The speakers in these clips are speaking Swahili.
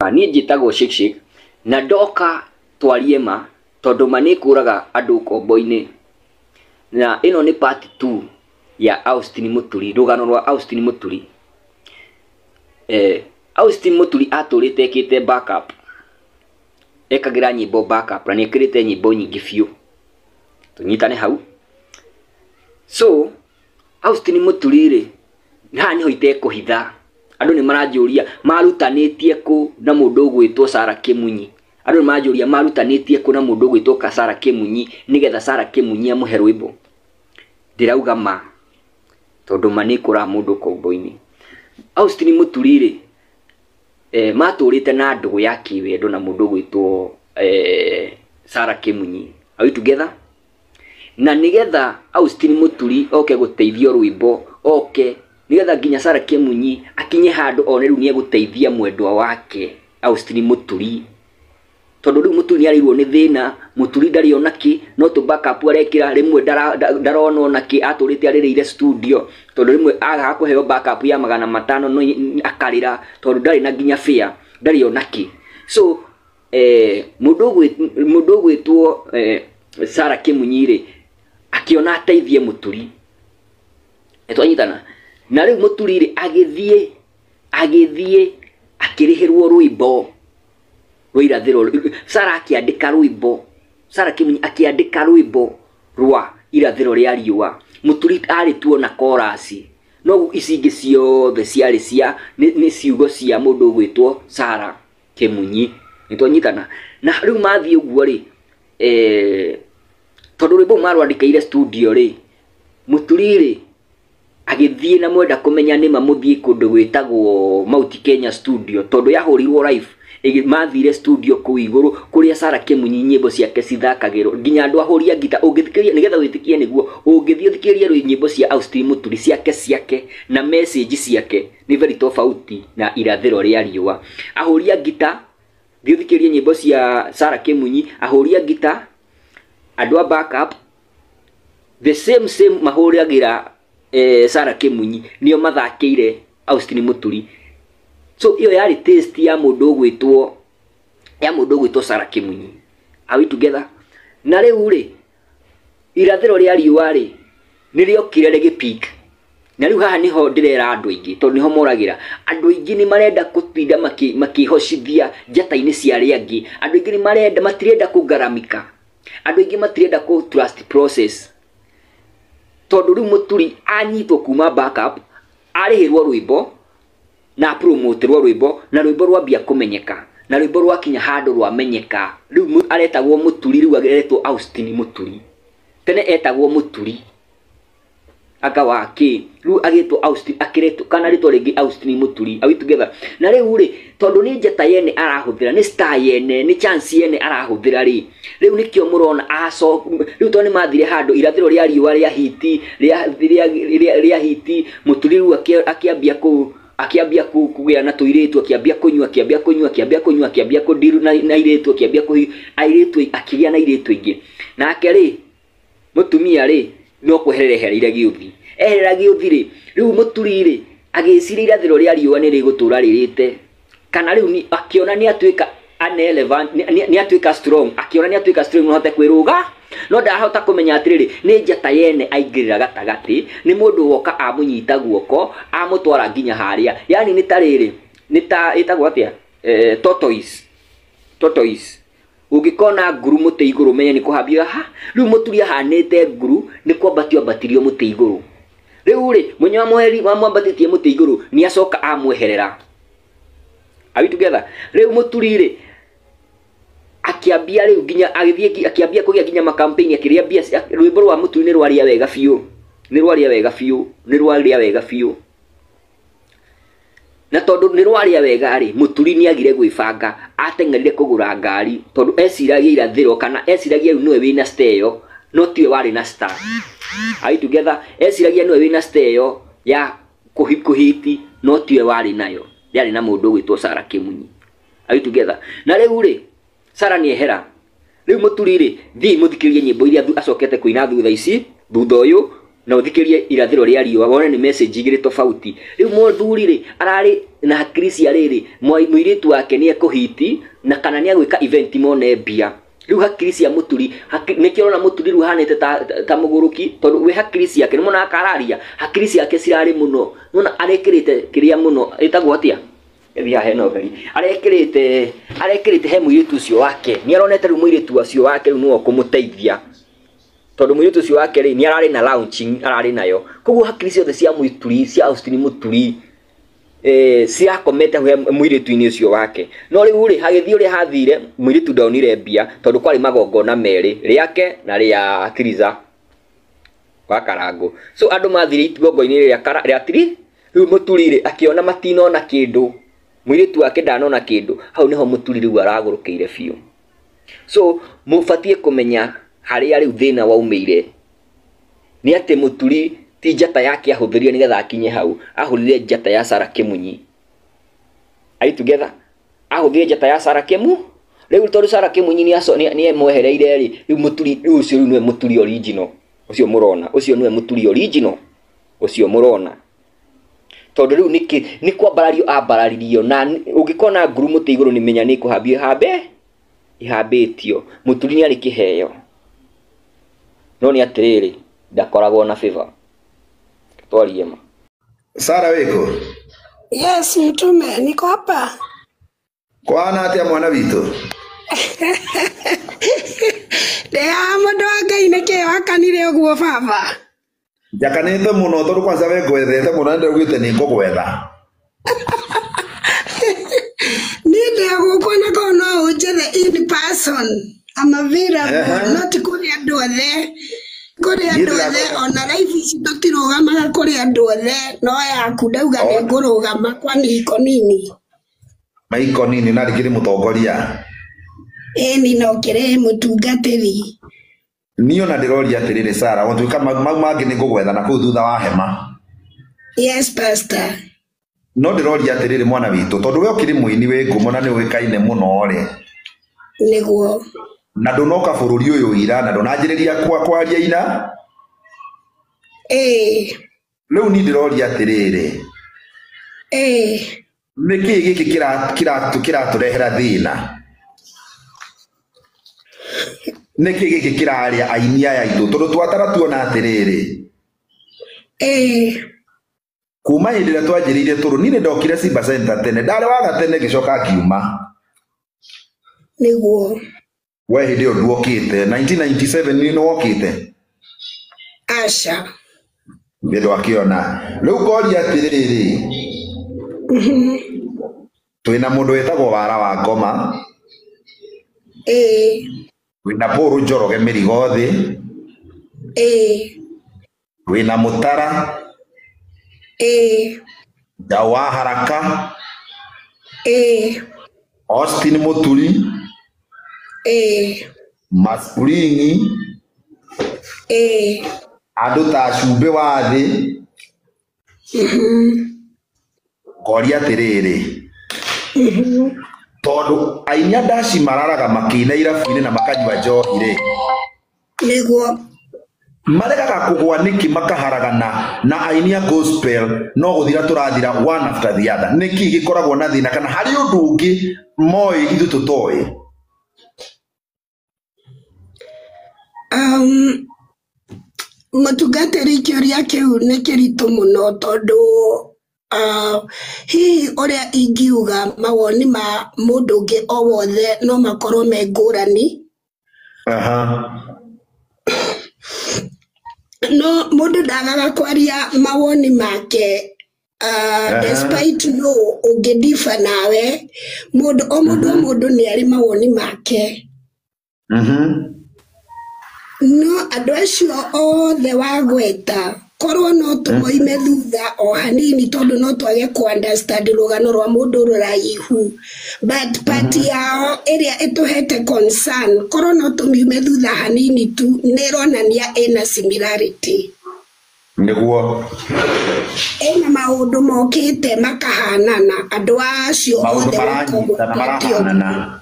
Niĩ njĩtagwo Shikshik na ndoka twarie ma tondu ma nĩ kũraga andũ kombo-inĩ, na ĩno nĩ part 2 ya Austin Muturi, rũgano rwa Austin Muturi. Austin Muturi atũrĩte ekĩte backup, ekagĩra nyĩmbo backup na nĩekĩrĩte nyĩmbo nyingĩ biũ, tũnyitane hau. So Austin Muturi rĩ, haha nĩho itekũhitha. Andũ nĩ maranjũria marutanĩtie kũ na mũndũ ũgwĩtwo Sarah Kĩmunyi. Andũ nĩ maranjũria marutanĩtie kũ na mũndũ ũgwĩtwo Sarah Kĩmunyi nĩgetha Sarah Kĩmunyi amũhe rwĩmbo. Ndĩrauga ma tondũ ma nĩ kũra mũndũ kombo-inĩ. Austin Muturi rĩ, matũrĩte na ndũgũ ya kĩwendo na mũndũ ũgwĩtwo Sarah Kĩmunyi. Are we together? Na nĩgetha Austin Muturi oke gũteithio rwĩmbo, oke nĩgetha nginya Sarah Kĩmunyi akinye handũ one rĩu nĩegũteithia mwendwa wake Austin Muturi. Tondũ rĩu Muturi nĩareirwo nĩ thĩna, Muturi ndarĩ ona kĩ, no tũ backup arekĩra, rĩmwe ndarona ona kĩ, atũrĩte arĩrĩire studio, tondũ rĩmwe agaga kũheo backup ya 500 no akarĩra tondũ ndarĩ na nginya fare, ndarĩ ona kĩ. So mũndũ ũgwĩtwo Sarah Kĩmunyi rĩ, akiona ateithie Muturi. Twanyitana. Na rĩu Muturi rĩ agĩthiĩ akĩrĩhĩrwo rwĩmbo rwa irathĩro. Sarah akĩandĩka rwĩmbo, Sarah Kĩmunyi akĩandĩka rwĩmbo rwa irathĩro rĩa riũa. Muturi arĩ tuona chorus, no ici ingĩ ciothe ciarĩ cia nĩ ciugo cia mũndũ ũgwĩtwo Sarah Kĩmunyi. Nĩtwanyitana. Na rĩu mathiĩ ũguo rĩ, tondũ rwĩmbo marwandĩkĩire studio rĩ, Muturi rĩ agĩthiĩ na mwenda kũmenya nĩma mũthiĩ kũndũ gwĩtagwo Mount Kenya studio, tondũ yahũrirwo live. Mathire studio kũu igũrũ kũrĩa Sarah Kĩmunyi nyĩmbo ciake cithakagĩrwo, nginya andũ ahũria ngita. Ũngĩthikĩrĩria nĩgetha wĩtĩkie nĩguo ũngĩthiĩ ũthikĩrĩrie nyĩmbo cia Austin Muturi ciake na message ciake nĩ very tofauti na irathĩro rĩa riũa. Ahũria ngita, thiĩ ũthikĩrĩrie nyĩmbo cia Sarah Kĩmunyi, ahũria ngita, andũ a backup the same mahũragĩra Sarah Kĩmunyi nĩo mathakĩire Austin Muturi. So iyo yari taste ya mũndũ ũgwĩtwo Sarah Kĩmunyi. Are we together? Na rĩu rĩ, irathĩro rĩa riũa rĩ nĩrĩokire rĩgĩpeak. Na rĩu haha niho ndĩrera andũ aingĩ, tondũ niho moragĩra. Andũ aingĩ nĩ marenda kũtinda makĩhoshithia njata-inĩ cia arĩa angĩ. Andũ aingĩ nĩ matirenda kũgaramika. Andũ aingĩ matirenda kũ trust process. Tondũ rĩu Muturi anyitwo kuma backup, arĩhĩrwo rwĩmbo na promoterwo rwĩmbo, na rwĩmbo rwambia kũmenyeka, na rwĩmbo rwakinya handũ rwamenyeka. Rĩu aretagwo Muturi, rĩu agetwo Austin Muturi. Tene etagwo Muturi aka wake, rĩu agetwo Austin, akĩretwo kana rĩtwa rĩngĩ Austin Muturi. Are we together? Na rĩu rĩ, tondũ nĩ njata yene arahũthĩra, nĩ star yene, nĩ chance yene arahũthĩra rĩ, rĩu nĩkĩo mũrona rĩu tondũ nĩ mathire handũ irathĩro rĩa riũa rĩa hiti, Muturi rĩu akĩambia kũgĩa na tũirĩtu, akĩambia kũndiru na airĩtu, akĩgĩa na airĩtu aingĩ. Nake rĩ, mũtumia rĩ, no kwehererehereire gĩũthi, eherera gĩũthi rĩ, rĩu Muturi rĩ agĩciria irathĩro rĩa riũa nĩ rĩgũtũra rĩrĩte, kana rĩu akĩona nĩ atuĩka nĩ atuĩka strong, akĩona nĩ atuĩka strong no hote kwĩrũga, no ndahota kũmenya atĩrĩrĩ, nĩ njata yene aingĩrĩra gatagatĩ, nĩ mũndũ woka amũnyita guoko amũtwara nginya harĩa. Yani nĩ ta rĩrĩ, nĩ ta ĩtagwo atĩa, tortoise. Ũngĩkona nguru mũtĩ igũrũ menye nĩ kũhambia. Rĩu Muturi ahanĩte nguru, nĩ kwambatio mũtĩ igũrũ. Rĩu rĩ, mwenye wamwambatĩtie mũtĩ igũrũ nĩ acoka amweherera. Are we together? Rĩu Muturi rĩ akĩambia rĩu nginya akĩambia kũgĩa nginya makampeni, akĩrĩambia rwĩmbo rwa Muturi nĩ rwaria wega biũ, na tondũ nĩ rwaria wega rĩ, Muturi nĩ agire gwĩbanga, ateng'erire kũgũra ngari, tondũ eciragia irathĩro, kana eciragia rĩu nĩwe wĩna star ĩyo, no tiwe warĩ na star. Are we together? Eciragia nĩwe wĩna star ĩyo ya kũhiti, no tiwe warĩ nayo, yarĩ na mũndũ ũgwĩtwo Sarah Kĩmunyi. Are we together? Na rĩu rĩ, Sarah nĩ ehera. Rĩu Muturi rĩ, thiĩ mũthikĩrĩrie nyĩmbo iria acokete kũina thutha ũyũ, na ũthikĩrĩrie irathĩro rĩa riũa, wone nĩ message igĩrĩ tofauti. Rĩu Mũthuri rĩ na hakiri cia riri muiritu wake ni ekuhiti na kana ni agwika event mone mbia riu hakiri cia muturi nikirona muturi ru hanete ta muguruki tondu we hakiri ciake ni mona akararia hakiri ciake cirari muno nona arekirite kiria muno etagwo atia ethia heno gari arekirite he muiritu cio wake ni aronete ru muiritu acio wake ru no kumuteithia tondu muiritu ucio wake ri ni arari na launching arari nayo koguo hakiri ciothe cia muituri cia Austin Muturi cia komete he muiritu-ini ucio wake no riu ri hagithio ri hathire muiritu ndaunire mbia tondu kwari magongona meri riake na ria Tiriza kwa Karangu so andu mathire igongo-ini ria Tiri riu Muturi ri akiona matinona kindu muiritu wake ndanona kindu hau niho Muturi riu aragurukiire biu so mufatie kumenya haria riu thina waumeire ni ati Muturi ti njata yake ahuthirie nigetha akinye hau ahurire njata ya Sarah Kimunyi are together ahuthirie njata ya Sarah Kimu riu tondu Sarah Kimunyi ni emwehereire ri riu Muturi ucio niwe Muturi original ucio murona ucio niwe Muturi original ucio murona tondu riu ni kwambarario ambararirio na ungikona nguru iguru ni menya ni kuhambio ihambitio Muturi ni ari kiheo no ni atiriri ndakoragwo na favor twariema Sara weko Yes mtume niko hapa kwana atia mwana witu Dea mundu wa Ngai nike wakanire uguo baba jakanite muno tondu kwanza we gwethete muno ndio gwite ni ngogwetha Ninde gukona kono ujethe in person I'm available not kuri andu othe kuri andu othe ona life ici tutirugamaga kuri andu othe no yaku ndauga ni ngurugama kwa niko nini maiko nini na rikiri mutongoria ni no kire mutungatiri niyo na ndiroria atiriri Sara wontu kama mangi ni ngogwetha na kuu thutha wa hema Yes pastor no ndiroria atiriri mwana witu tondu we ukiri muini we ngumo na ni wikaine muno ri niguo na ndunoka bururi uyu ira na ndunanjiriria kwaria ina riu ni ndiroria atiriri niki giki kiraturehera thina niki giki kiraria aini aya itu tondu twatara tuona atiriri kuma hindi ria twanjiriire turu nini ndokire Simba Center tene ndari waga tene gicoka kiuma niguo we hindi o nduokite 1997 ni wokite asha bido akiona riu koria atiriri twina mundu wetagwo Wara wa Ngoma wina Paul Njoroge mirigo thi wina Mutara Dawa Haraka Austin Muturi Maspuringi andu ta Cumbe wa thi koria atiriri tondu ainya ndaci mararaga makina irabu-ini na makanyua njohi ri niguo marekaga kugwa niki makaharagana na ainia gospel no guthira turathira one after the other niki gikoragwo na thina kana hari undu ungi moi ithu tutoi mutungatiri kioria kiu ni kiritu muno tondu hihi uria ingiuga mawoni ma mundu ungi o wothe no makorwo me ngurani no mundu ndagaga kwaria mawoni make despite no ungedifa nawe mundu o mundu ni ari mawoni make no andu acio othe wagweta korwo no tumoime thutha o hanini tondu no twage ku understand rugano rwa mundu ruraihu but party yao area ituhete concern korwo no tumiume thutha hanini tu nironania ena similarity niguo ena maundu mokite makahanana andu acio othe marahanana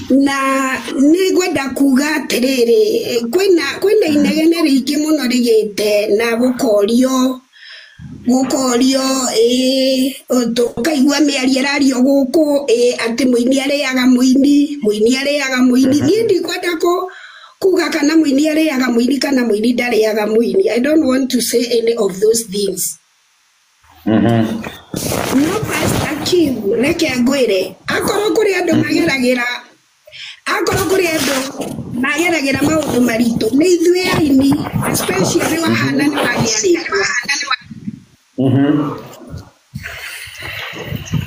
na nigwenda kuga atiriri kwina inegene ringi muno rigite na gukorio gukorio tukaigua mĩario ĩrario gũkũ atĩ mũini arĩaga mũini niĩ ndikwenda kuga kana mũini arĩaga mũini kana mũini ndarĩaga mũini. I don't want to say any of those things. No Pastor Kim reke ngwĩre akorwo kũrĩ andũ mageragĩra maũndũ maritũ nĩ ithuĩ aini especially wahana nĩ wagĩarĩtwo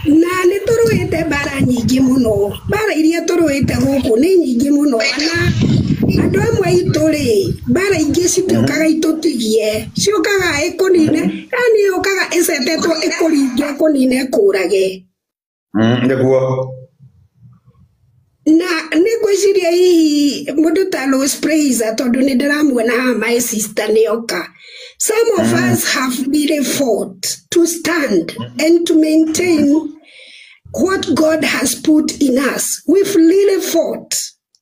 na nĩ tũrũĩte mbara nyingĩ mũno. Mbara iria tũrũĩte gũkũ nĩ nyingĩ mũno na andũ amwe itũ-rĩ mbara ingĩ citiũkaga itũtigie, ciũkaga ĩkũnine, yani yũkaga ĩcetetwo ĩkũringe ĩkũnine ĩkũrage. Nĩguo. Na nĩ ngwĩciria hihi mũndũ ta Rose Praiser tondũ nĩ ndĩramuona haha my sister nĩoka. Some of us have really fought to stand and to maintain what God has put in us. We've really fought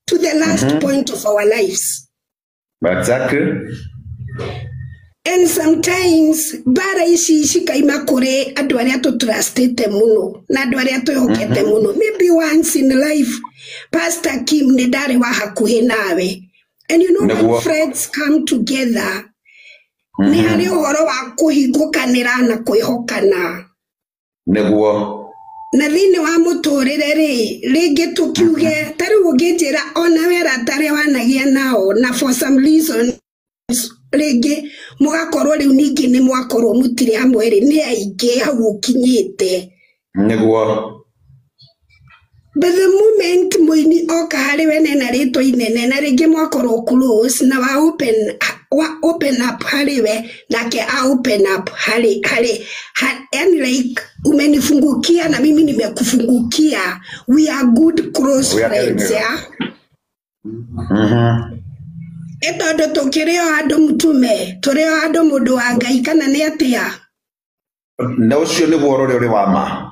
to the last point of our lives. Exactly. And sometimes bara ici cikaima kũrĩ andũ arĩa tũtrustĩte mũno na andũ arĩa twĩhokete mũno. Maybe once in life Pastor Kim nĩ ndarĩ wa hakuhĩ nawe. And you know when friends come together nĩ harĩ ũhoro wa kũhingũkanĩra na kwĩhokana. Nĩguo. Na thĩinĩ wa mũtũrĩre-rĩ rĩngĩ tũkiuge ta rĩu ũngĩnjĩra ona wera tarĩa wanagia nao na for some reason rĩngĩ mũgakorwo rĩu ningĩ nĩ mwakorwo mũtirĩ hamwe-rĩ nĩ aingĩ hau ũkinyĩte. Nĩguo. But the moment mũini oka harĩ we nena rĩtwa inene na rĩngĩ mwakorwo close na wa open up harĩ we nake open up harĩ yani like umenifungukia na mimi nimekufungukia. We are good close friends, yeah. Etondo tũkĩrĩ o andũ mũtume tũrĩ o andũ mũndũ wa Ngai kana nĩ atĩa? Na ũcio nĩguo ũrore ũrĩ wa ma.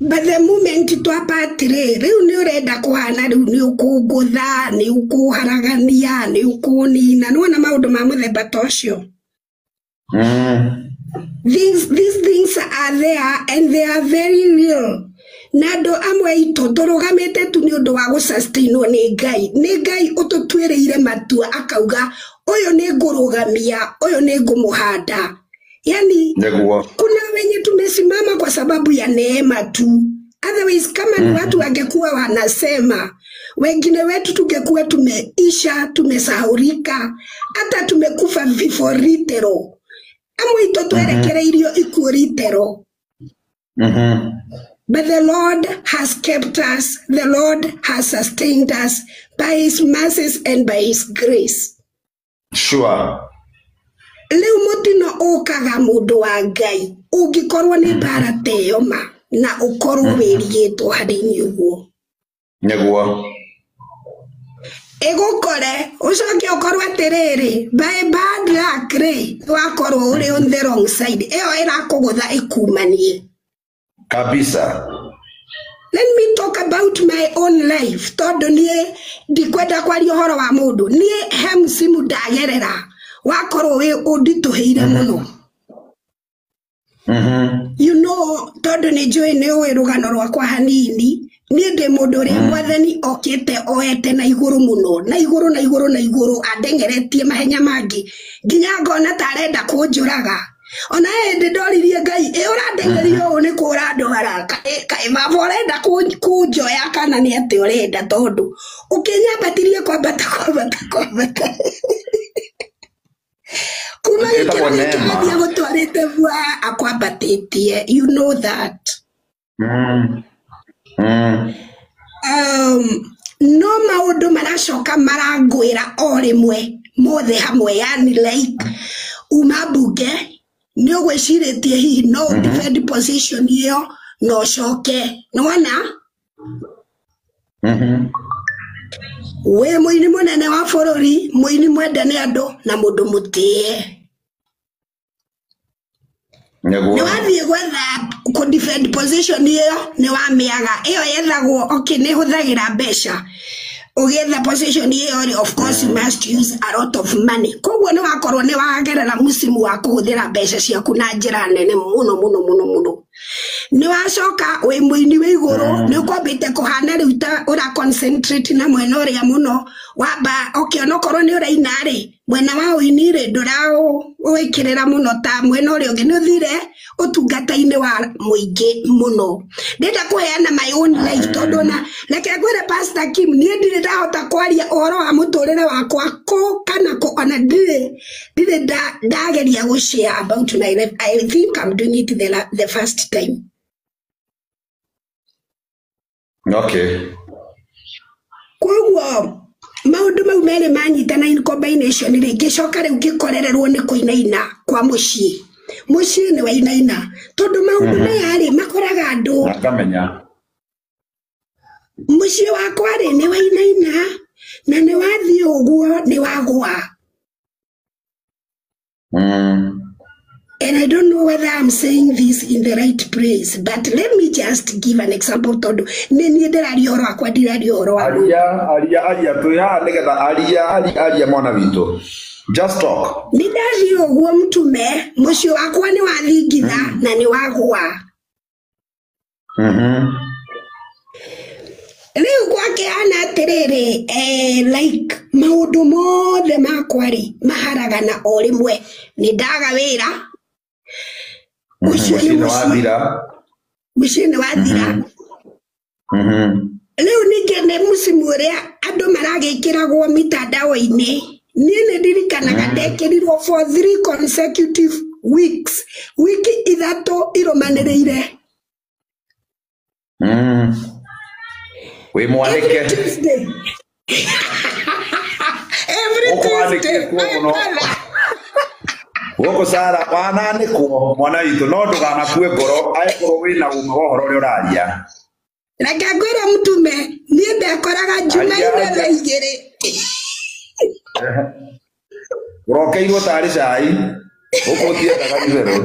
But the moment twapatire rĩu nĩ ũrenda kũhana rĩu nĩ ũkũngũtha nĩ ũkũharagania nĩ ũkũnina nĩwona maũndũ ma mũthemba ta ũcio. These things are there and they are very real. Na andũ amwe itũ tũrũgamĩte tu nĩ ũndũ wa gũsustainwo nĩ Ngai ũtũtuĩrĩire matua akauga ũyũ nĩ ngũrũgamia ũyũ nĩ ngũmũhanda. Yani kuna wenye tumesimama kwa sababu ya neema tu. Otherwise kama ni watu wangekuwa wanasema wengine wetu tungekuwa tumeisha tumesahaurika hata tumekufa vifo litero. Amwe ito twerekereirio ikuo litero. But the Lord has kept us. The Lord has sustained us by his mercies and by his grace. Sure. Leo mutino okaga mundu wa Ngai ungikorwo ni bara teyoma na ukorwo wĩrigĩtwo harĩ-inĩ ũguo. Nĩguo. Egũkore ucoke ukorwo atĩrĩrĩ by bad luck rĩ wakorwo uri on the wrong side ĩyo ĩrakũgũtha ĩkumanie. Kabisa. Let me talk about my own life. Tondu niĩ ndikwenda kwaria ũhoro wa mũndũ. Niĩ he msimu ndagerera wakorwo wĩ ũnditũhĩire mũno. You know, tondu nĩ njũĩ nĩ ũĩ rũgano rwakwa hanini. Niĩ ndĩ mũndũ ũrĩa Mwathani okĩte oete na igũrũ mũno. Na igũrũ andengeretie mahenya mangĩ. Nginya ngona ta arenda kũnjũraga. Ona hĩndĩ ndoririe Ngai ũrandengeria ũũ nĩ kũra ndwara kaĩ baba ũrenda kũnjoya kana nĩ atĩ ũrenda tondũ ũkĩnyambatirie kwambata kuma gĩkĩrĩa gũtwarĩte bua akwambatĩtie. You know that. No maũndũ maracoka marangwĩra o rĩmwe mothe hamwe yani like uma mbunge nĩ ũgwĩcirĩtie hihi no defend position ĩyo no coke nĩwona we mũini mũnene wa bũrũri mũini mwende nĩ andũ na mũndũ mũtĩe nĩ wathiĩ gwetha kũ defend position ĩyo nĩ wamĩaga ĩyo yethagwo okay nĩ hũthagĩra mbeca ugetha position hiyo, of course you must use a lot of money. Koguo ni wakorwo ni wagerera musimu wa kuhuthira mbeca ciaku na njira nene muno. Ni wacoka wi muini wi iguru ni ukwambite kuhana riu ta ura concentrate na mwena uria muno wamba onokorwo ni uraina ri mwena wa uini ri ndurao wikirira muno ta mwena uria ungi ni uthire utungata-ini wa muingi muno. Ndenda kuheana my own life tondu na reke ngwire Pastor Kim ni ndire ndahota kwaria uhoro wa muturire wakwa ko kana ko ona ndire ndageria gushare about my life. I think I'm doing it the first time. Okay. Koguo maundu mau mere manyitana in combination ringi coka riu ngikorererwo ni kuinaina kwa mucii ni wainaina tondu maundu maya ri makoraga andu akamenya mucii wakwa ri ni wainaina na ni wathii uguo ni wagwa. And I don't know whether I'm saying this in the right place, but let me just give an example. Todo nini ndiraria horo akwa ndiraria horo wa aria tuya nigetha aria mwana wito. Just talk. Nindari uguo mtume mucii wakwa ni wathingitha na ni wagwa. Riu gwake ana atiriri like maundu mothe makwa ri maharagana o rimwe ni ndaga wira mucii ni wathira. Riu ningene musimu uria andu maragikiragwo mitandao-ini ni ndirikanaga ndekirirwo for 3 consecutive weeks, wiki ithatu irumaniriire. We mwanike every Tuesday woko sara wananiko mwana witũ no ndũganakue ngoro angĩkorwo wĩna ũma wa ũhoro ũrĩa ũraria. Reke ngwĩre mtume niĩ ndekoraga Jumaine thaa igĩrĩ ũrokeirwo tarĩ cai gũkũ ũtiendaga itherũ.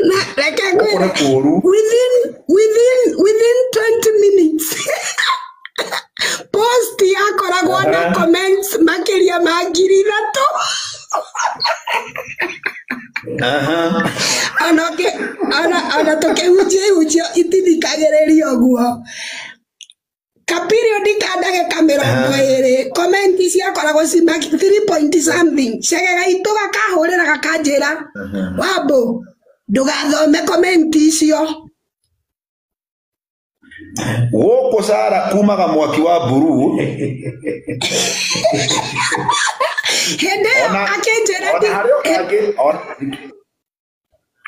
Na reke ngwĩre within 20 minutes post yakoragwo na comments makiria ma 3,000. Ona tukihunjio itithikagĩrĩrio guo kaperiodi ka ndagĩka 20 comment ciakoragwo cima 3 point something cegega itu gakahũrĩra gakanjĩra wambo ndugathome comment icio. Woko sara kumaga mwaki wa buru hende akenjera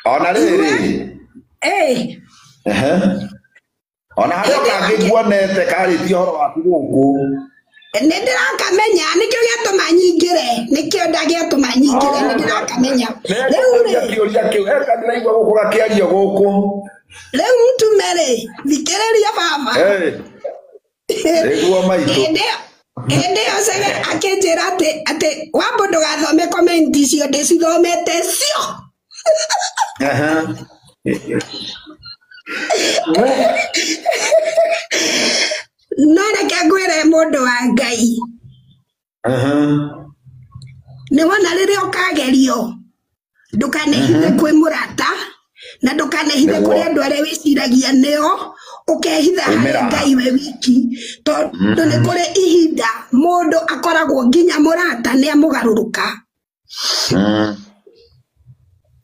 ona riri ona hario kangĩguonete karĩtie ũhoro waku gũkũ nĩndĩrakamenya nĩkĩo gĩatũma nyingĩre nĩkĩo ndagĩatũma nyingĩre nĩndĩrakamenya kĩũria kĩu ndĩraigua gũkũ gakĩario gũkũ. Leo mtu mere thikĩrĩria baba nĩguo maitũ hĩndĩ ĩyo cege akĩnjĩra atĩ wambo ndũgathome comment icio ndĩcithomete cio. No reke ngwĩre mũndũ wa Ngai nĩ wona rĩrĩa ũkagerio ndũkanehithe kwĩ mũrata na ndukanehithe kuri andu aria wiciragia nio ukehitha harĩ Ngai we wiki tondu ni kuri ihinda mundu akoragwo nginya murata ni amugaruruka.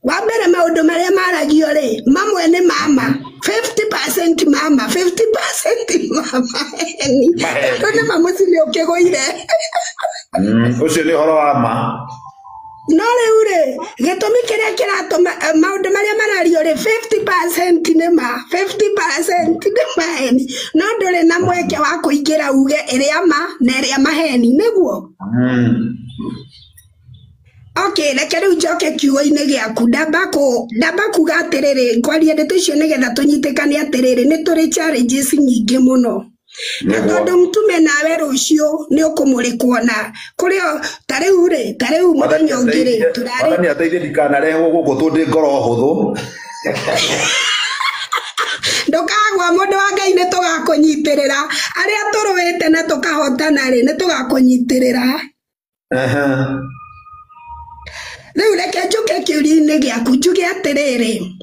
Wa mbere maundu maria maragio ri mamwe ni mama 50% mama 50% mama tone mamucini ukigũire ucio ni horo wa ma. No riu gitumi kiria kiratuma maundu maria marario ri 50% ni ma 50% ni maheni no nduri na mweke wa kuingira uge iria ma na iria maheni niguo. Okay, reke riu njoke kiugo-inĩ gĩaku ndamba kuga atiriri ngwaria ndeto icio nigetha tunyitikane atiriri ni turi challenges nyingĩ muno na tondu mtume nawe rucio ni ukumurikwo na kurio tariu muthenya ungiri turari ni ateithie ndikanarehwo gũkũ tũndĩ ngoro hũthũ ndukagwa wa mundu wa Ngai ni tugakunyitirira aria turuite na tukahotana ri ni tugakunyitirira riu reke njuke kiuria-ini giaku njuge atiriri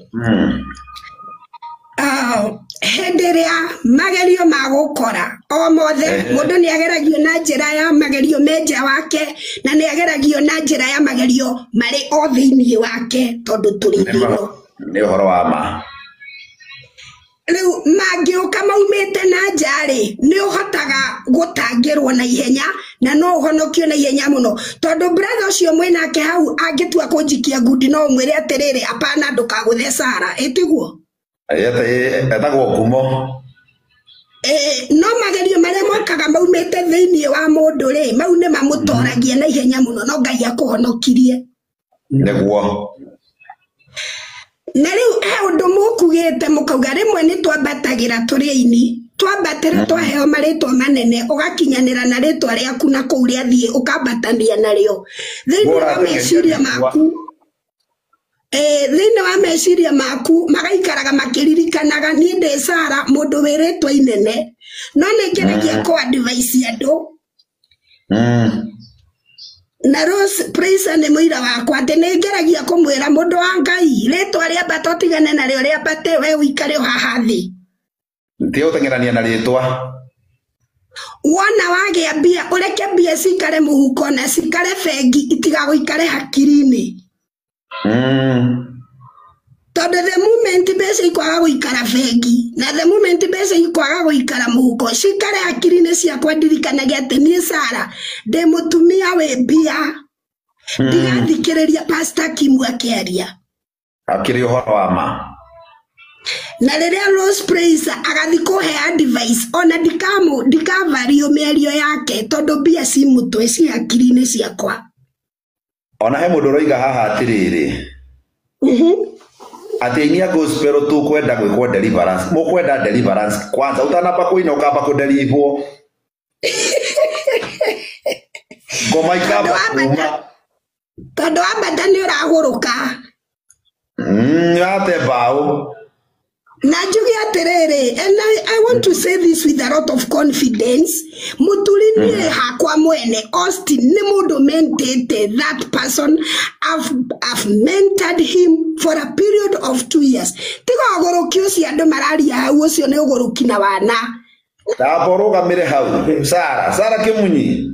hindi ria magerio magukora o mothe mundu ni ageragio na njira ya magerio menja wake na ni ageragio na njira ya magerio mari o thiini wake tondu turi thino ni uhoro wa ma riu mangiuka maumite na njari ni uhotaga gutangirwo na ihenya na no uhonokio na ihenya muno tondu brother ucio mwinake hau angitua kunjikia ngundi no mwire atiriri apana ndukaguthe Sara itiguo etagwo ngumo no magerio maria mokaga maumite thiini wa mundu ri mau ni mamutoragia na ihenya muno no Ngai akuhonokirie niguo na riu undu mukugite mukauga rimwe ni twambatagira turiini twambatira twaheo maritwa manene ugakinyanira na ritwa riaku na kuu ria thie ukambatania nario thiini wa meciria maku thiini wa meciria maku magaikaraga makiririkanaga ni ndi Sara mundu wiritwa inene no ni ngeragia ku advice andu na Rose Praise ni muira wakwa ati ni ngeragia kumwira mundu wa Ngai ritwa ria mbato tigane nario ria mbate we uikare haha thi ndio utengerania na ritwa wona wagia mbia ureke mbia cikare muhuko na cikare bengi itigaguikare hakiri-ini tondu the moment mbeca ikwaga guikara bengi na the moment mbeca ikwaga guikara muhuko cikare hakiri-ini ciakwa ndirikanagia ati ni Sara ndi mutumia wi mbia ndigathikiriria Pastor Kimu akiaria akiri uhoro wa ma na riria Rose Praise agathi kuhe advice ona ndikavario mĩario yake tondu mbia ci mutwe ci hakiri-ini ciakwa ona he mundu roiga haha atiriri ati inia gospel tu kwenda gwikwo deliverance mukwenda deliverance kwanza utanapa kuina ukamba kudelivwo ngoma ikamba kuma tondu ambata ni uraguruka ate bao na njuge atiriri and I want to say this with a lot of confidence muturini hakwa mwene Austin ni mundu mentete that person I've mentored him for a period of 2 years tiga ogorokio cia andu mararia hau ucio ni ogoroki na wana taborugamire hau Sara Kimunyi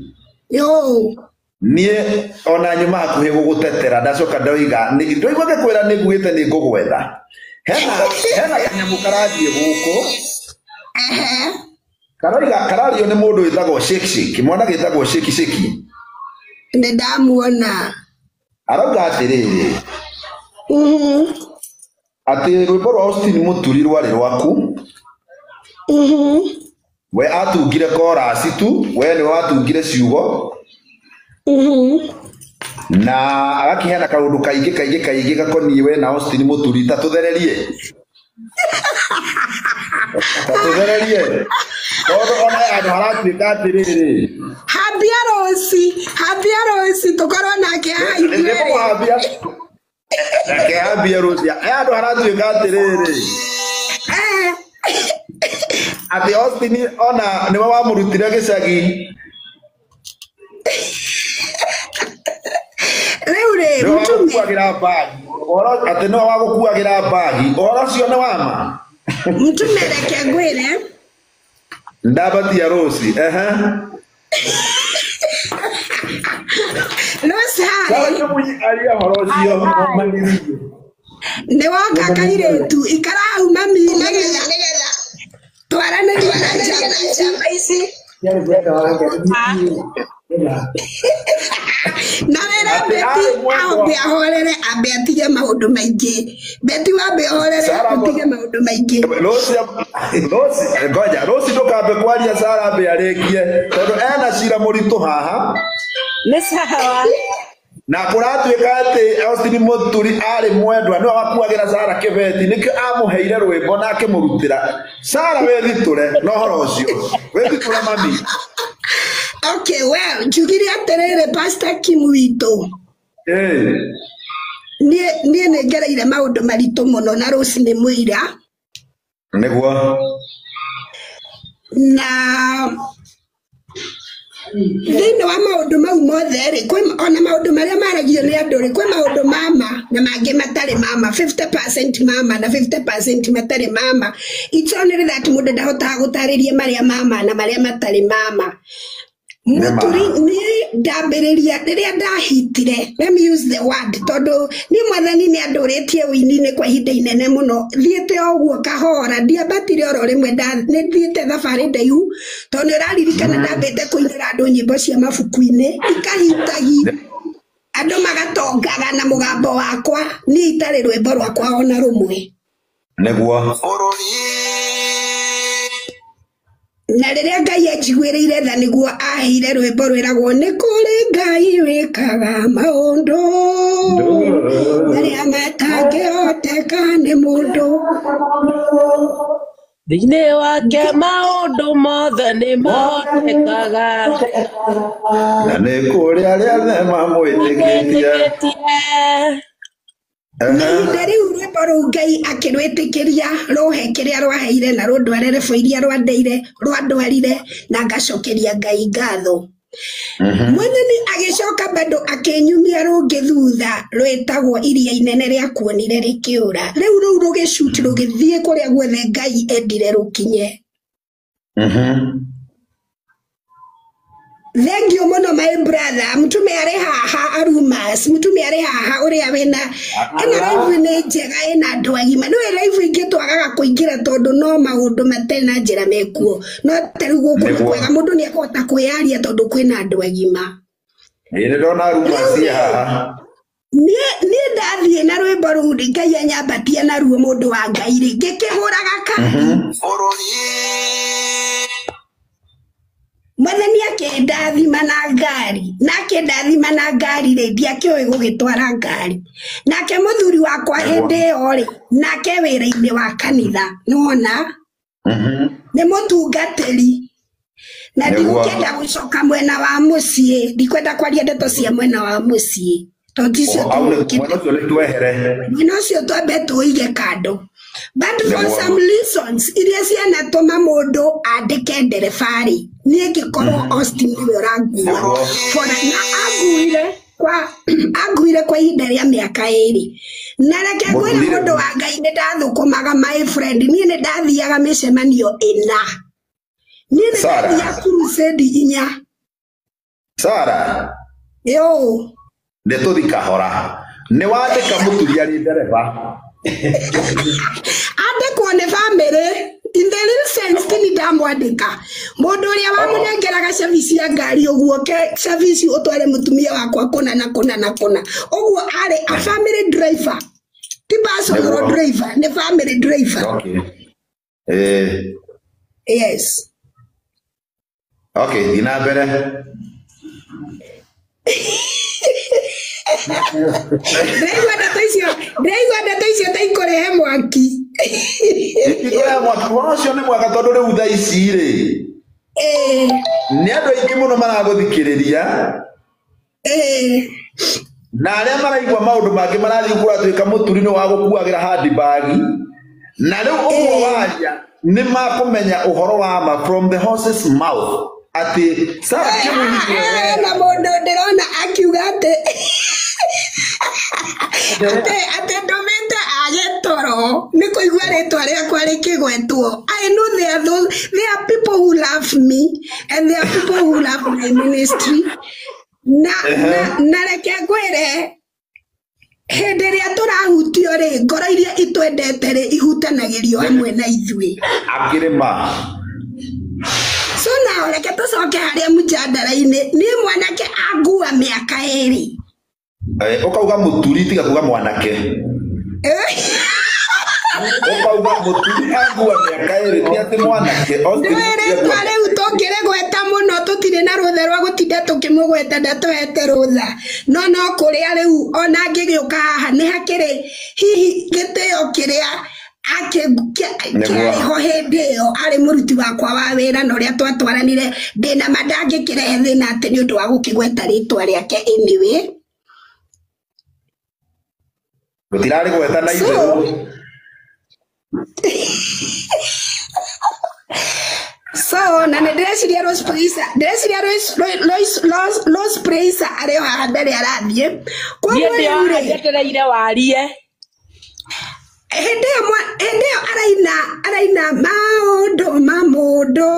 yo nie ona nyuma hakuhe gugutetera ndacoka ndoiga ndoigwa kwira niguite ni ngugwetha hena kanyamu karathie guku karario ni mundu witagwo Shake mwana gitagwo Shake ne ndamuona arauga atiriri ati rwimbo rwa Austin Muturi rwari rwaku we atungire chorus tu we ni watungire ciugo na agakihena kaundu kaingi gakoniĩ we na Austin Muturi tatuthererie tondu ona andu haratuĩka atiriri hambia Rosi tukorwo nake hambia Rosi andu haratuĩka atiriri ati Austin ona niwe wamurutire gicagi Leure mutume oro ati no wagukuagira bagi oro cio ni wama mutume reke ngwire ndabatia Rosi Rosi hai kama mwenye alia horo cio maniriyo ne waka kairetu ikara au mami negetha twarane jamba ici na wera beti ambe ahorere ambe atige maundu maingi beti wambe ahorere atige maundu maingi Rosi ndukambe kwaria Sara ambe arekie tondu ena cira muritu haha ni sawa na kuratuika ati Austin Muturi ari mwendwa no wakuagira Sara kibeti nikio amuheire rwimbo na akimurutira Sara wethiture no horo ucio wethiture mami. Okay, well, njugire atirire Pastor Kimu witu nie negereire maundu maritu muno na Rose ni mwira Niguo. Na thĩinĩ wa maũndũ mau mothe rĩ ona maũndũ marĩa maragio nĩ andũ rĩ kwĩ maũndũ mama na mangĩ matarĩ mama 50% mama na 50% matarĩ mama. It's only that mũndũ ndahotaga gũtarĩria marĩa mama na marĩa matarĩ mama. Mũturi nĩ ndambĩrĩria rĩrĩa ndahitire, let me use the word, tondũ nĩ mwathani nĩ andũrĩtie wĩini-inĩ kwa ihinda inene mũno, thiĩte ũguo kahora, ndiambatire oro rĩmwe, nĩ thiĩte thabarĩ ndaihu, tondũ nĩ ũraririkana ndambĩte kũinĩra andũ nyĩmbo cia mabuku-inĩ ikahitagi, andũ magatongaga na mũgambo wakwa, niĩ itarĩ rwĩmbo rwakwa ona rũmwe. Nĩguo. Na rĩrĩa Ngai anjiguĩrĩire tha nĩguo aheire rwĩmbo rwĩragwo nĩ kũrĩ Ngai wĩkaga maũndũ marĩa matangĩhoteka nĩ mũndũ. Thĩinĩ wake maũndũ mothe nĩ mahotekaga. Na nĩ kũrĩ arĩa othe mamwĩtĩkĩtie. Ihinda rĩu rwĩmbo rũu Ngai akĩrwĩtĩkĩria rũhe kĩrĩa rwaheire na rũndware rebo iria rwandwarire na ngacokeria Ngai ngatho. Mwathani agĩcoka bado akĩnyumia rũngĩ thutha rwĩtagwo iria inene rĩa kuonire rĩkĩũra. Rĩu rũu rũgĩcuti rũgĩthiĩ kũrĩa guothe Ngai endire rũkinye. Thank you muno my brother. Mtume arĩ haha Arumas, mtume arĩ haha ũrĩa wĩna live nĩ njega ĩna andũ agima. Nĩ live ingĩtwagaga kũingĩra tondũ no maũndũ matarĩ na njĩra mekuo. No tarĩu gũkũ kwega mũndũ nĩ akũhota kwĩyaria tondũ kwĩna andũ agima. Nĩ ndona Arumas haha. Niĩ ndathiĩ na rwĩmbo rũu Ngai anyambatia naruo mũndũ wa Ngai rĩ ngĩkĩhũraga kandi. Mwathani akĩndathima na ngari, nake ndathima na ngari rĩ ndiakĩũĩ gũgĩtwara ngari. Nake mũthuri wakwa hĩndĩ ĩyo rĩ nake wĩra-inĩ wa kanitha nĩwona nĩ mũtungatĩri na ndigũkĩenda gũcoka mwena wa mũciĩ, ndikwenda kwaria ndeto cia mwena wa mũciĩ tondũ icio mwena ũcio twambe tũige kando. But for some reasons iria cianatũma mũndũ andĩke nderebarĩ niĩ ngĩkorwo Austin nĩwe ũranguua na anguire kwa ihinda rĩa mĩaka 2 na reke ngwĩre mũndũ wa Ngai nĩ ndathũkũmaga my friend, niĩ nĩ ndathiaga mĩcemanio 4, niĩ nĩ ndathiaga crusade 4. Sara yo nĩ tũthi kahora nĩ wandĩka mũturi arĩ ndereba andĩkwo nĩ family in the real sense nĩ ndamwandĩka mũndũ ũrĩa wamũnengeraga service ya ngari ũguo ke service ũtware mũtumia wakwa kũna na kũna na kũna ũguo arĩ a family driver, ti personal driver, nĩ family driver. Okay. Yes. Okay, ina mbere. Ndĩraigua ndeto icio ta ikũrehe mwaki. Ikũrehe mwaki wacio nĩ mwega tondũ rĩu thaa ici rĩ nĩ andũ aingĩ mũno maragũthikĩrĩria na arĩa maraigua maũndũ mangĩ marathiĩ kũratuĩka mũturi nĩ wa gũkuagĩra handbag na rĩu ũguo waria nĩ makũmenya ũhoro wa ma from the horse's mouth ati Sara Kĩmũhithia na mũndũ ndĩrona akiuga atĩ atĩ ndũmĩte age toro nĩ kũigua rĩtwa rĩakwa rĩkĩgwetwo. I know there are people who love me and there are people who love my ministry na reke ngwĩre hĩndĩ ĩrĩa tũrahutio rĩ ngoro iria itwendete rĩ ihutanagĩrio hamwe na ithuĩ akĩrĩma. So now reke tũcoke harĩa mũjadala-inĩ niĩ mwanake angua mĩaka 2 ũkauga mũturi tiga kuga mwanake ũkauga mũturi angua mĩaka 2 ti atĩ mwanake rĩtwa rĩu tũngĩrĩgweta mũno tũtirĩ na rũtha rwa gũtinda tũkĩmũgweta ndatũhete rũtha no kũrĩa rĩu ona angĩgĩũka haha nĩ hakĩrĩ hihi gĩtĩo kĩrĩa akĩho hĩndĩ ĩyo arĩ mũruti wakwa wa wĩra na ũrĩa twatwaranire ndĩna ma ndangĩkĩrehe thĩna atĩ nĩ ũndũ wa gũkĩgweta rĩtwa rĩake anyway. Gũtirarĩ gweta na itherũ So na ndĩreciria Rose Praise arĩ haha mbere arathiĩ Niĩ ndĩo njetereire warie hĩndĩ ĩyo araina maũndũ ma mũndũ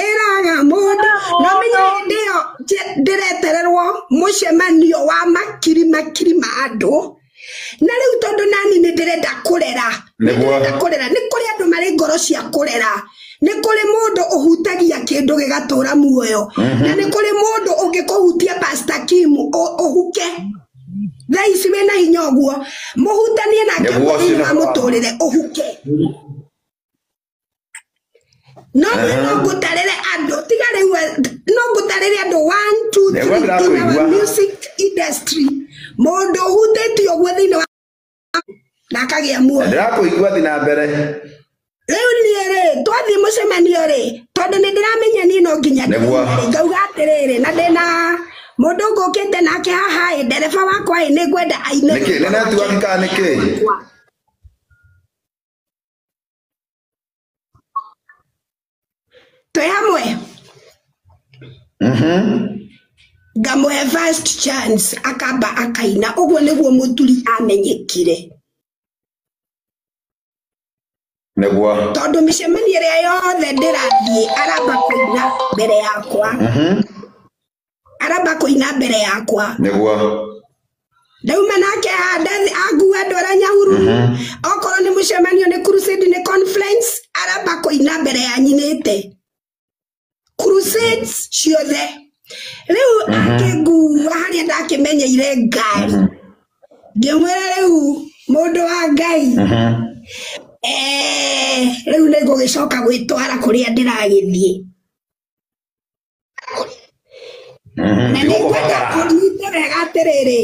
eraga mũndũ no menya hĩndĩ ĩyo ndĩretererwo mũcemanio wa makiri ma andũ na rĩu tondũ nani nĩ ndĩrenda kũrera nĩ kũrĩ andũ marĩ ngoro cia kũrera nĩ kũrĩ mũndũ ũhutagia kĩndũ gĩgatũra muoyo na nĩ kũrĩ mũndũ ũngĩkũhutia Pastor Kim ũhuke thaa ici wĩna hinya ũguo mũhutanie nake mũtũrĩre ũhuke no ngũtarĩre andũ tiga rĩu no ngũtarĩre andũ 1 2 3 in our music industry mũndũ ũhutĩtio ũguo thĩinĩ wa na akagĩa muoyo ndĩrakũigua thiĩ na mbere rĩu niĩ rĩ twathiĩ mũcemanio rĩ tondũ nĩ ndĩramenya niĩ no nginya ngauga atĩrĩrĩ na ndĩna mũndũ ngũkĩte nake haha ĩ ndereba wakwa ĩ nĩ ngwenda aine nĩkĩ nĩ network kana nĩkĩ twĩ hamwe ngamũhe first chance akamba akaina ũguo nĩguo mũturi amenyekire nĩguo tondũ mĩcemanio ĩrĩa yothe ndĩrathiĩ aramba kũina mbere yakwa aramba kũina mbere yakwa nĩguo ndauma nake angua andũ arĩa nyahuru okorwo nĩ mũcemanio nĩ crusade nĩ conference aramba kũina mbere ya nyinĩte crusades ciothe rĩu akĩngua harĩa ndakĩmenyeire ngari ngĩmwĩra rĩu mũndũ wa Ngai rĩu nĩ ngũgĩcoka gwĩtwara kũrĩa ndĩragĩthiĩ na nĩ ngwenda kũnyite wega atĩrĩrĩ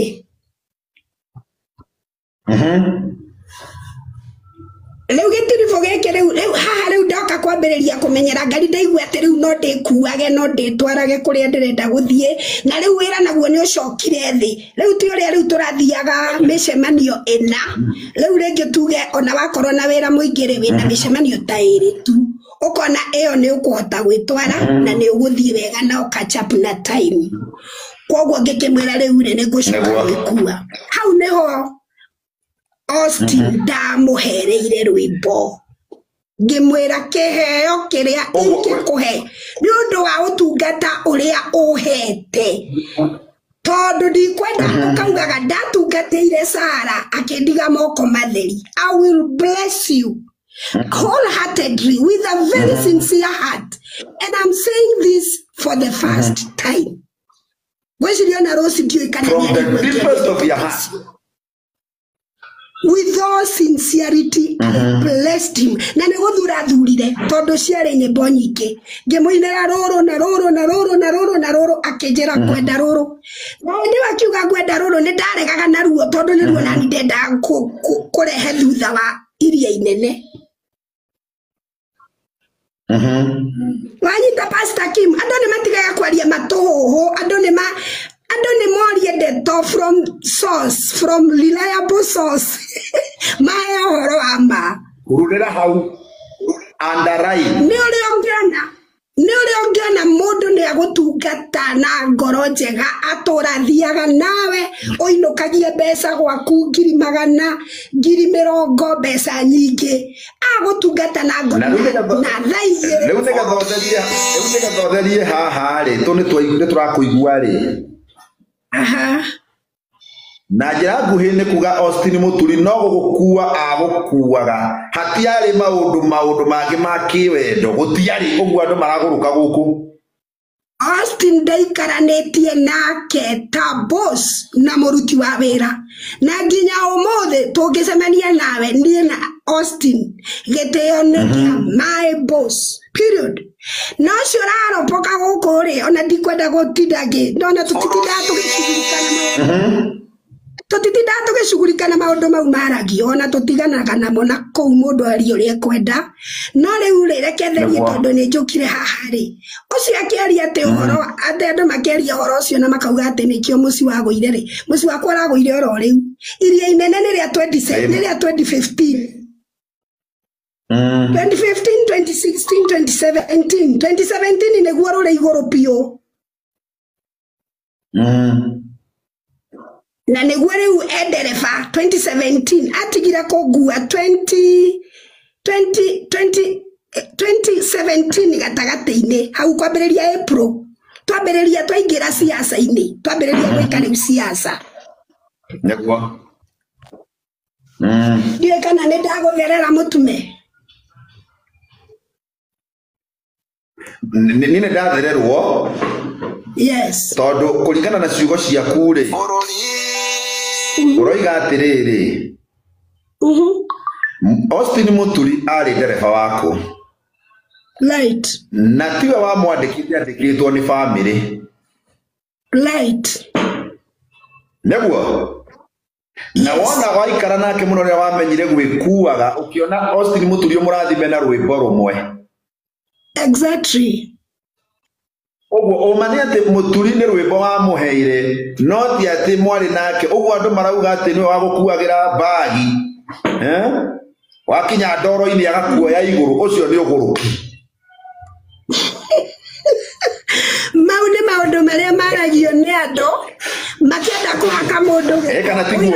rĩu gĩtiribũ gĩkĩ rĩu haha rĩu ndoka kwambĩrĩria kũmenyera ngari ndaigua atĩ rĩu no ndĩkuage no ndĩtwarage kũrĩa ndĩrenda gũthiĩ na rĩu wĩra naguo nĩ ũcokire thĩ rĩu ti ũrĩa rĩu tũrathiaga mĩcemanio ĩna rĩu rĩngĩ tuge ona wakorwo na wĩra mũingĩ rĩ wĩna mĩcemanio ta ĩrĩ tu ũkona ĩyo nĩ ũkũhota gwĩtwara na nĩ ũgũthiĩ wega na catch up na time koguo ngĩkĩmwĩra rĩu nĩ ngũcoka gwĩkua hau nĩho Austin ndamũhereire rwĩmbo ngĩmwĩra kĩheo kĩrĩa ingĩkũhe nĩ ũndũ wa ũtungata ũrĩa ũhete tondũ ndikwenda ũkaugaga ndatungatĩire Sarah akĩndiga moko matheri I will bless you wholeheartedly with a very sincere heart and I'm saying this for the first time gwĩciria na Rose ndiũĩ kana from the deepest of your heart with all sincerity I blessed him na nĩ gũthura thurire tondũ ciarĩ nyĩmbo nyingĩ ngĩmũinĩra rũrũ na rũrũ na rũrũ na rũrũ na rũrũ akĩnjĩra kwenda rũrũ na hĩndĩ ĩyo akiuga kwenda rũrũ nĩ ndaregaga na ruo tondũ nĩ ruo nani ndendaga kũrehe thutha wa iria inene wanyita Pastor Kim andũ nĩ matigaga kwaria matũhũhũ andũ nĩ morie ndeto from source from reliable source mahe ũhoro wa ma urudera hau underline nĩ ũrĩa ũngĩona mũndũ nĩ agũtungata na ngoro njega atũrathiaga nawe ũinũkagia mbeca gwaku 100,000 20,000 mbeca nyingĩ agũtungata na ngoro na thaiyĩ rĩu nĩ gathotherie haha rĩ nĩ tũrakũigua rĩ na njĩra nguhĩ nĩ kuga Austin Mũturi no gũgũkua agũkuaga hatiarĩ maũndũ mangĩ ma kĩwendo gũtiarĩ ũguo andũ maragũrũka gũkũ Austin ndaikaranĩtie nake ta boss na mũruti wa wĩra na nginya ũmũthĩ tũngĩcemania nawe niĩ na Austin gĩtĩo nĩ kĩa my boss period no ũcio ũraropoka gũkũ rĩ ona ndikwenda gũtinda ndona tũtitindaga tũgĩcugurikana maũndũ mau maragio ona tũtiganaga namo na kũu mũndũ aria ũrĩa ekwenda no rĩu rĩ reke therie tondũ nĩ njũkire haha rĩ ũcio akĩaria atĩ ũhoro atĩ andũ makĩaria ũhoro ũcio na makauga atĩ nĩkĩo mũciĩ wagũire rĩ mũciĩ wakwa ũragũire oro rĩu iria inene nĩ rĩa 2015 2015, 2016, 2017. 2017 niguo rũrĩ igũrũ piũ. Na niguo rĩu endereba 2017 atigira kũngua 2017 gatagati-inĩ hau kwambĩrĩria April twambĩrĩria twaingĩra siasa-inĩ twambĩrĩria gwĩka rĩu siasa. Nĩguo. Ndiũĩ kana nĩ ndagũtherera mũtume. Nĩ ndathererwo. Yes. Tondũ kũringana na ciugo ciaku rĩ. Ũroiga atĩrĩrĩ. Austin Muturi arĩ ndereba waku. Right. Na tiwe wamwandĩkĩte andĩkĩtwo nĩ family. Right. Nĩguo. Na wona waikara nake mũno rĩrĩa wamenyire gwĩkuaga ũkĩona Austin Muturi mũrathime na rwĩmbo rũmwe. Exactly. Ũguo ũmani atĩ Muturi nĩ rwĩmbo wamũheire no ti atĩ mwarĩ nake. Ũguo andũ marauga atĩ nĩwe wagũkuagĩra bagi. Wakinya ndoro-inĩ agakuoya igũrũ ũcio nĩ ũgũrũki. Mau nĩ maũndũ marĩa maragio nĩ andũ makĩenda kũhaka mũndũ ũira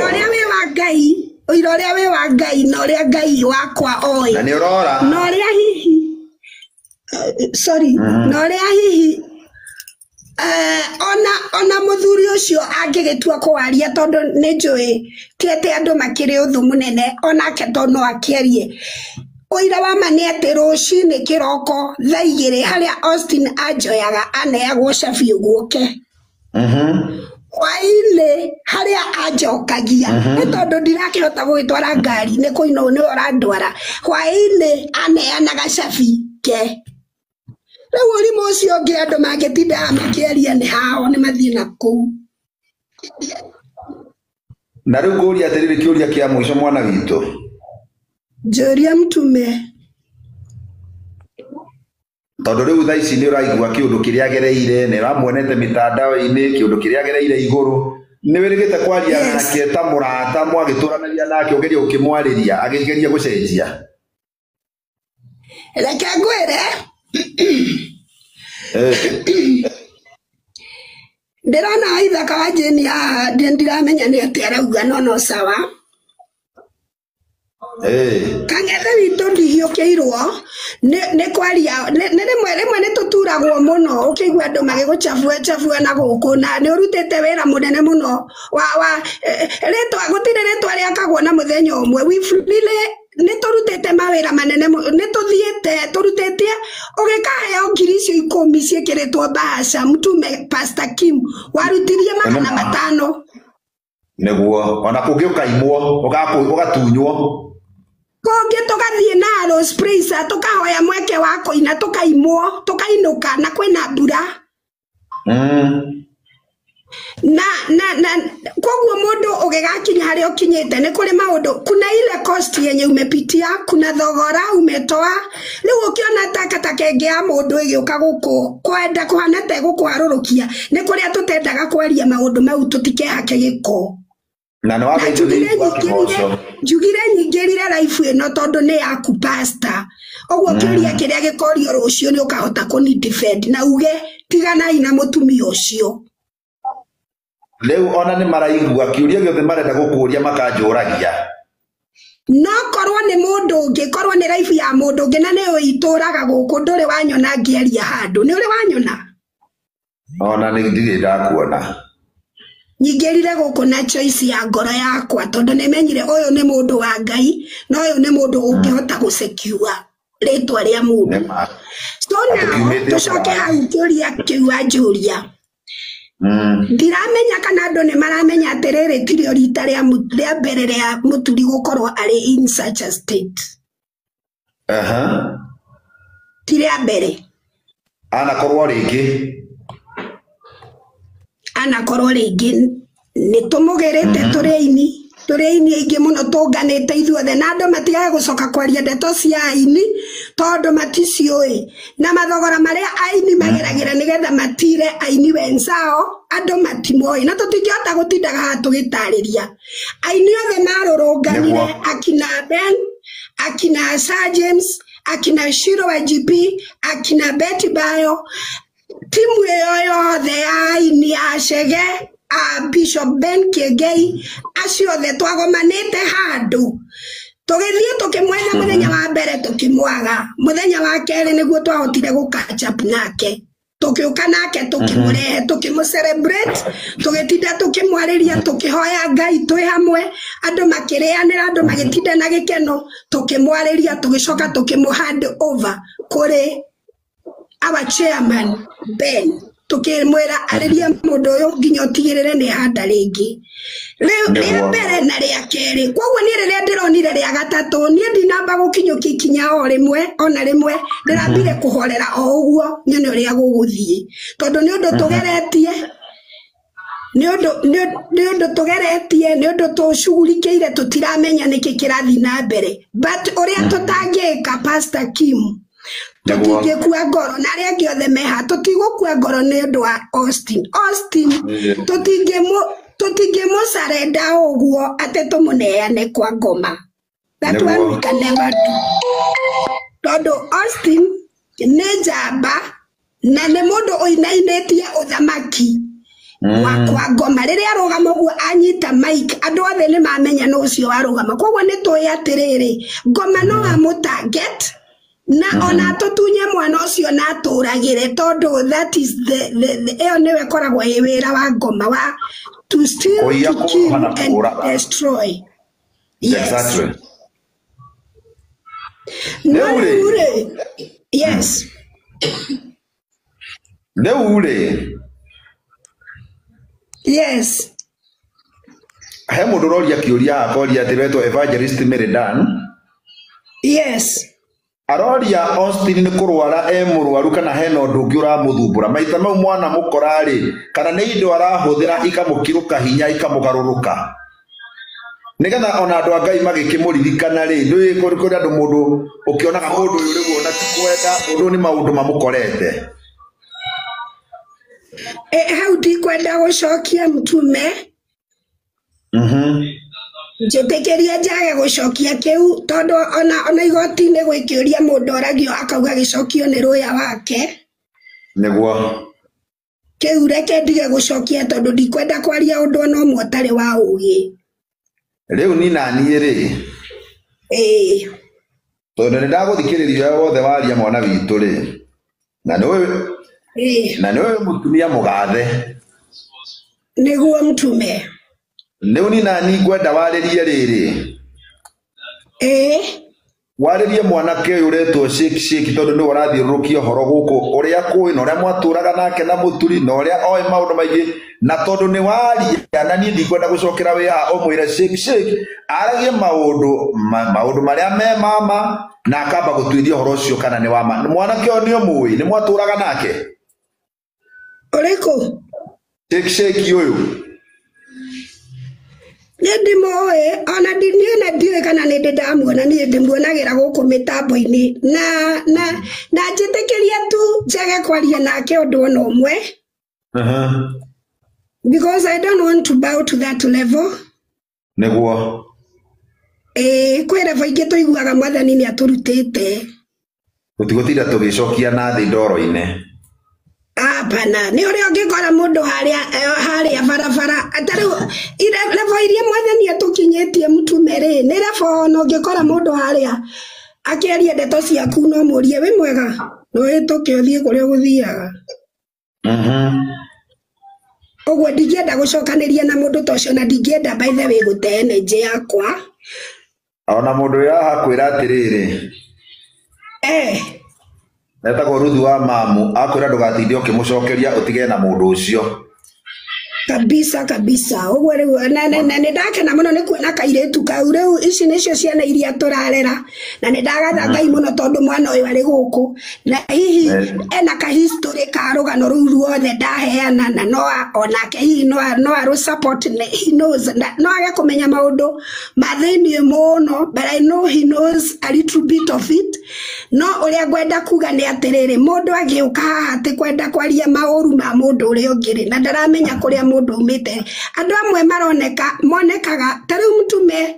ũrĩa wĩ wa Ngai, ũira ũrĩa wĩ wa Ngai na ũrĩa Ngai wakwa oĩ. Na nĩ ũrora. Na ũrĩa hihi na ũrĩa hihi ona mũthuri ũcio angĩgĩtua kũwaria tondũ nĩ njũĩ ti atĩ andũ makĩrĩ ũthũ mũnene onake to no akĩarie. Ũira wa ma nĩ atĩ rũcinĩ kĩroko thaa 2 harĩa Austin anjoyaga aneagwo cabi ũguoke. Hwaĩ-inĩ harĩa anjokagia nĩ tondũ ndirakĩhota gũgĩtwara ngari nĩ kũina nĩ ũrandwara. Hwaĩ-inĩ aneanaga cabi ke. Rĩu ũrimũ ũcio ũngĩ andũ mangĩtindaga makĩaria nĩ hao nĩ mathiĩ na kũu. Na rĩu kũũria atĩrĩrĩ kĩũria kĩa mũico mwana witũ. Njũria mũtume. Tondũ rĩu thaa ici nĩ ũraigua kĩũndũ kĩrĩa agereire nĩ ũramuonete mitandao-inĩ kĩũndũ kĩrĩa agereire igũrũ. Nĩ wĩrĩgĩte kwaria nake ta mũrata mwagĩtũranagia nake ũgeria ũkĩmwarĩria agĩgeria gũcenjia. Reke ngwĩre. Ndĩrona Ithaka wa Jane haha ndiramenya nĩ atĩa arauga no sawa. Kang'ethe witũ ndihiũkĩirwo nĩ kwaria nĩ rĩmwe nĩ tũturagwo mũno ũkĩigua andũ magĩgũcabua na gũkũ na nĩ ũrutĩte wĩra mũnene mũno wa gũtirĩ rĩtwa rĩakagwo na mũthenya ũmwe. Nĩ tũrutĩte mawĩra manene nĩ tũthiĩte tũrutĩtie ũgĩkaheo ngiri icio 10 ciĩkĩrĩtwo bahasha mũtume Pastor Kim warutirie 500. Nĩguo ona kũngĩ ũkaimwo ũgatunywo. Kũngĩ tũgathiĩ na Rose Praise tũkahoya mweke wa kũina tũkaimwo tũkainũka na kwĩna mbura. Na koguo mũndũ ũgĩgakinya harĩa ũkinyĩte nĩ kũrĩ maũndũ kuna ile cost yenye umepitia kuna thogora umetoa rĩu ũkiona takataka ĩngĩ ya mũndũ ĩgĩũka gũkũ kwenda kũhana ta gũkwarũrũkia nĩ kũrĩa tũtendaga kwaria maũndũ mau tũtikehake gĩko. Na no njugire nyingĩrire life ĩno tondũ nĩ yaku pastor. Ũguo kĩũria kĩrĩa gĩkorio rũciũ nĩ ũkahota kũni defend na uge tiganai na mũtumia ũcio. Rĩu ona nĩ maraigua kĩũria gĩothe marenda gũkũria makanjũragia. No korwo nĩ mũndũ ũngĩ korwo nĩ life ya mũndũ ũngĩ na nĩ ũitũraga gũkũ ndũrĩ wanyona ngĩaria handũ nĩ ũrĩ wanyona. Ona nĩ ndirĩ ndakuona. Nyingĩrire gũkũ na choice ya ngoro yakwa tondũ nĩmenyire ũyũ nĩ mũndũ wa Ngai na ũyũ nĩ mũndũ ũngĩhota gũsecure rĩtwa rĩa mũndũ. So now tũcoke hau kĩũria kĩu anjũria. Ndiramenya kana andũ nĩ maramenya atĩrĩrĩ tirio rita rĩa mbere rĩa Muturi gũkorwo arĩ in such a state. Ti rĩa mbere. Anakorwo rĩngĩ nĩ tũmũgerete tũrĩ aini aingĩ mũno tũnganĩte ithuothe na andũ matigaga gũcoka kwaria ndeto cia aini tondũ maticiũĩ na mathogora marĩa aini mageragĩra nĩgetha matire aini wenzao andũ matimoĩ na tũtingĩhota gũtindaga haha tũgĩtarĩria. Aini othe marũrũnganire akina Ben akina Sir James, akina Shiro wa GP, akina Betty Bayo, timu yothe ni Achege, Bishop Ben Kiengei, acio othe twagomanite handu. Tugithie tukimwetha muthenya wa mbere tukimwaga, muthenya wa keri niguo twahotire gukatch up nake. Tukiuka nake tukimurehe tukimucelebrate tugitinda tukimwariria tukihoya Ngai twi hamwe andu makirianira andu magitinda na gikeno tukimwariria tugicoka tukimuhand over kuri our chairman Ben tukimwira ariria mundu uyu nginya utigirire ni handa ringi ria mbere na ria keri koguo ni riria ndironire ria gatatu ni ndinamba gukinyukia ikinya o rimwe ona rimwe ndirambire kuhorera o uguo nyone uria guguthie tondu ni undu tugeretie ni undu tugeretie ni undu tucugurikiire tutiramenya niki kirathi na mbere but uria tutangika Pastor Kim tutingikua ngoro na aria angi othe meha tutigukua ngoro ni undu wa Austin tutingimusarenda uguo ate tumuneane kwa ngoma. That one we can never do. Tondu Austin ni njamba na ni mundu uinainetie uthamaki wa kwa ngoma riria arugama uguo anyita mic andu othe ni mamenya no ucio warugama koguo ni tui atiriri ngoma no amutarget na ona tutunye mwana ucio na turagire tondu that is the eo niwe koragwo wira wa ngoma wa to steal, to kill and destroy. Yes. Exactly. Yes. Yes. He mundu roria kiuria akoria tiretwo Evangelist Meridan. Yes. Aroria Austin ni kurwara murwaru kana hena undu ungi uramuthumbura maita mau mwana mukorari kana ni indo arahuthira ikamukiruka hinya ikamugaruruka nigetha ona andu Ngai magikimuririkana ri ndui kuri andu mundu ukionaga mundu uyu ri wona tikwenda undu ni maundu mamukorete how do kwenda gucokia mtume Jetekeria njage gucokia kiu tondu ona igoti ni gwikiuria mundu oragio akauga gicokio ni ruya wake niguo kiu reke ndige gucokia tondu ndikwenda kwaria undu no mwotari wa ugi riu ni nani ri tondu ndaguthikiriria wothe waria mwana witu ri na niwe mutumia mugathe niguo mtume Leo ni nani kwenda waririe riri waririe mwanake uretwo shake tondu ni warathie rukio horo guku uria kui no ria mwaturaga nake na muturi no ria oi maundu maingi na tondu ni waria na ni ndikwenda gucokera wiha omwire shake aragie maundu maria me mama na akamba gutwiria horo ucio kana ni wa mwanake o ni omui ni mwaturaga nake uriko shake uyu Nindi moe ona ndiniona ndiwe kana nindi ndamuona ni ndimuonagira guku mitambo-ini na njitekeria tu njage kwaria nake undu ona umwe because I don't want to bow to that level niguo kwi level ingi tuiguaga mwathani ni aturutite utigutira tugicokia na thi ndoro-ini Apana, ni uri ungikora mundu haria barabara atariu level iria mwathani atukinyetie mtume ri ni level no ungikora mundu haria akiaria ndeto ciaku no murie wi mwega no hituke uthie kuria guthiaga ogwo ndingienda gucokaniria na mundu tocio na ndingienda by the way gute energy yakwa ona mundu ya hakwira atiriri Neta Ruthu wa mamu akwira ndugatithie ukimucokeria utige na mundu ucio kabisa ogwo riu na ndakena muno ni kuona kairetu kau riu ici nicio ciana iria turarera na ndagatha Ngai muno tondu mwana uyu ari guku na hihi ena ka history ka rugano ruu ruothe ndaheana na no onake hihi no aru support he knows no age kumenya maundu mathini muno but I know he knows a little bit of it no uria gwenda kuga ni atiriri mundu agiuka haha ati kwenda kwaria mauru ma mundu uria ungiri na ndaramenya kuria mundu umite andu amwe monekaga tariu mtume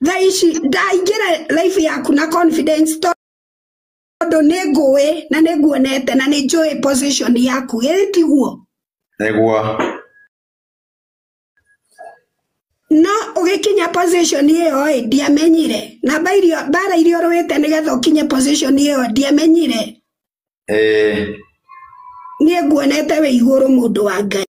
thaici ndaingĩra life yaku na confidence tondũ nĩ ngũĩ na nĩ nguonete na nĩ njũĩ position yaku gĩtĩ tiguo Nĩguo. no ũgĩkinya position ĩyo ndiamenyire na bara iria ũrũĩte nĩgetha ũkinye position ĩyo ndiamenyire niĩ nguonete wĩ igũrũ mũndũ wa Ngai